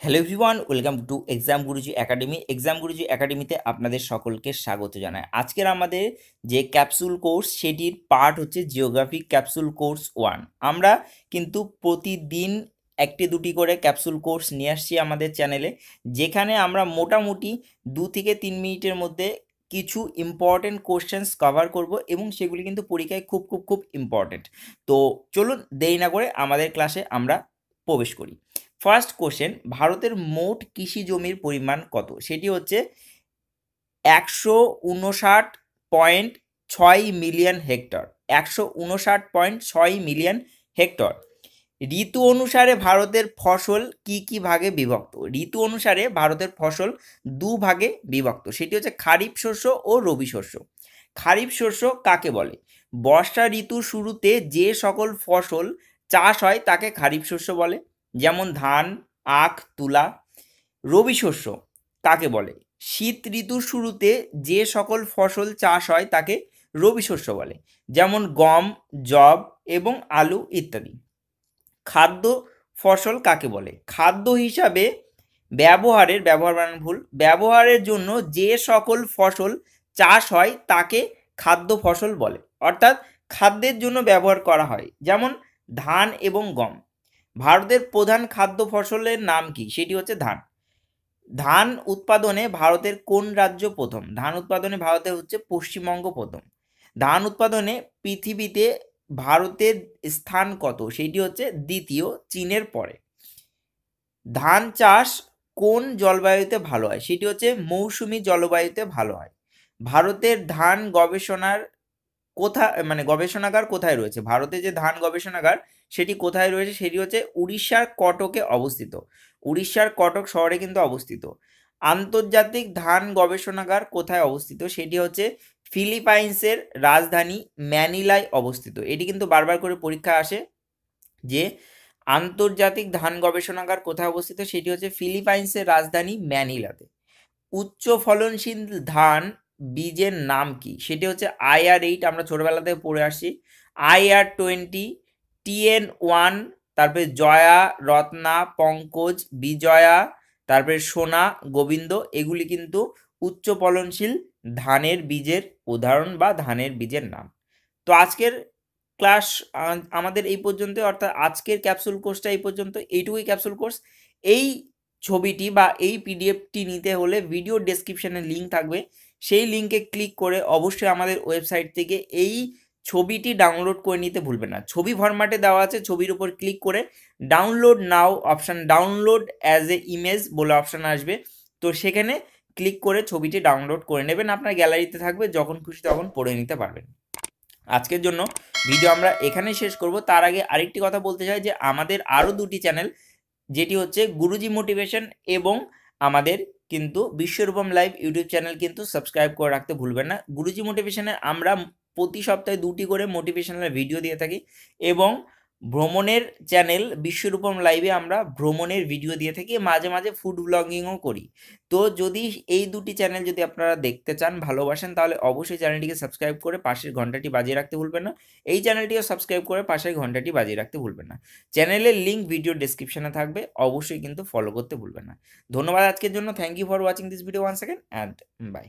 Hello everyone, welcome to exam Guruji academy. Exam Guruji একাডেমিতে আপনাদের সকলকে স্বাগত জানাই। আজকের আমাদের যে ক্যাপসুল কোর্স সেটির পার্ট হচ্ছে জিওগ্রাফি ক্যাপসুল কোর্স 1। আমরা কিন্তু প্রতিদিন একটি দুটি করে ক্যাপসুল কোর্স নিয়ে আসছি আমাদের চ্যানেলে, যেখানে আমরা মোটামুটি 2 থেকে 3 মিনিটের মধ্যে কিছু ইম্পর্টেন্ট কোশ্চেন্স কভার করব এবং সেগুলি কিন্তু পরীক্ষায় খুব খুব খুব ইম্পর্টেন্ট। তো চলুন দেরি না করে আমাদের ক্লাসে আমরা প্রবেশ করি। ফার্স্ট কোশ্চেন, ভারতের মোট কৃষি জমির পরিমাণ কত? সেটি হচ্ছে 159.6 মিলিয়ন হেক্টর। 159.6 million hectare. ঋতু অনুসারে ভারতের ফসল কি ভাগে বিভক্ত? ঋতু অনুসারে ভারতের ফসল ভাগে বিভক্ত, সেটি হচ্ছে খারিফ শস্য ও রবি শস্য। খারিফ শস্য কাকে বলে? বর্ষা ঋতুর শুরুতে যে সকল ফসল চাষ হয় তাকে খারিফ শস্য বলে, যেমন ধান, আখ, তুলা। রবি শস্য কাকে বলে? শীত ঋতুর শুরুতে যে সকল ফসল চাষ হয় তাকে রবি শস্য বলে, যেমন গম, যব এবং আলু ইত্যাদি। খাদ্য ফসল কাকে বলে? খাদ্য হিসাবে ব্যবহারের জন্য যে সকল ফসল চাষ হয় তাকে খাদ্য ফসল বলে, অর্থাৎ খাদ্যের জন্য ব্যবহার করা হয়, যেমন ধান এবং গম। ভারতের প্রধান খাদ্য ফসলের নাম কি? সেটি হচ্ছে ধান। ধান উৎপাদনে ভারতের কোন রাজ্য প্রথম? ধান উৎপাদনে ভারতের হচ্ছে পশ্চিমবঙ্গ প্রথম। ধান উৎপাদনে পৃথিবীতে ভারতের স্থান কত? সেটি হচ্ছে দ্বিতীয়, চীনের পরে। ধান চাষ কোন জলবায়ুতে ভালো হয়? সেটি হচ্ছে মৌসুমী জলবায়ুতে ভালো হয়। ভারতের ধান গবেষণার গবেষণাগার কোথায় রয়েছে? ভারতে যে ধান গবেষণাগার সেটি কোথায় রয়েছে? সেটি হচ্ছে উড়িষ্যার কটকে অবস্থিত। উড়িষ্যার কটক শহরে কিন্তু অবস্থিত। আন্তর্জাতিক ধান গবেষণাগার কোথায় অবস্থিত? সেটি হচ্ছে ফিলিপাইন্সের রাজধানী ম্যানিলায় অবস্থিত। এটি কিন্তু বারবার করে পরীক্ষায় আসে যে আন্তর্জাতিক ধান গবেষণাগার কোথায় অবস্থিত? সেটি হচ্ছে ফিলিপাইন্সের রাজধানী ম্যানিলাতে। উচ্চ ফলনশীল ধান বীজের নাম কি? সেটি হচ্ছে IR8, আমরা ছোটবেলা থেকে পড়ে আসছি। IR20, TN1, তারপরে জয়া, রত্না, পঙ্কজ, বিজয়া, তারপরে সোনা, গোবিন্দ, এগুলি কিন্তু উচ্চ ফলনশীল ধানের বীজের উদাহরণ বা ধানের বীজের নাম। তো আজকের ক্লাস আমাদের এই পর্যন্ত, অর্থাৎ আজকের ক্যাপসুল কোর্সটা এই পর্যন্ত, এইটুকুই ক্যাপসুল কোর্স। এই ছবিটি বা এই পিডিএফটি নিতে হলে ভিডিও ডেসক্রিপশনে লিঙ্ক থাকবে, সেই লিঙ্কে ক্লিক করে অবশ্যই আমাদের ওয়েবসাইট থেকে এই ছবিটি ডাউনলোড করে নিতে ভুলবেন না। ছবি ফরম্যাটে দেওয়া আছে, ছবির উপর ক্লিক করে download now option, download as a image বলে অপশান আসবে, তো সেখানে ক্লিক করে ছবিটি ডাউনলোড করে নেবেন। আপনার গ্যালারিতে থাকবে, যখন খুশি তখন পড়ে নিতে পারবেন। আজকের জন্য ভিডিও আমরা এখানেই শেষ করব। তার আগে আরেকটি কথা বলতে চাই যে আমাদের আরও দুটি চ্যানেল, যেটি হচ্ছে গুরুজি মোটিভেশন এবং আমাদের কিন্তু বিশ্বরূপম লাইভ ইউটিউব চ্যানেল কিন্তু সাবস্ক্রাইব করে রাখতে ভুলবেন না। গুরুজি মোটিভেশনে আমরা প্রতি সপ্তাহে 2টি করে মোটিভেশনাল ভিডিও দিয়ে থাকি এবং ভ্রমণের চ্যানেল বিশ্বরূপম লাইভে আমরা ভ্রমণের ভিডিও দিয়ে থাকি, মাঝে মাঝে ফুড ব্লগিংও করি। তো যদি এই দুটি চ্যানেল যদি আপনারা দেখতে চান, ভালোবাসেন, তাহলে অবশ্যই চ্যানেলটিকে সাবস্ক্রাইব করে পাশের ঘন্টাটি বাজিয়ে রাখতে ভুলবেন না। এই চ্যানেলটিও সাবস্ক্রাইব করে পাশের ঘন্টাটি বাজিয়ে রাখতে ভুলবেন না। চ্যানেলের লিঙ্ক ভিডিও ডেসক্রিপশনে থাকবে, অবশ্যই কিন্তু ফলো করতে ভুলবেন না। ধন্যবাদ আজকের জন্য। Thank you for watching this video one second and by.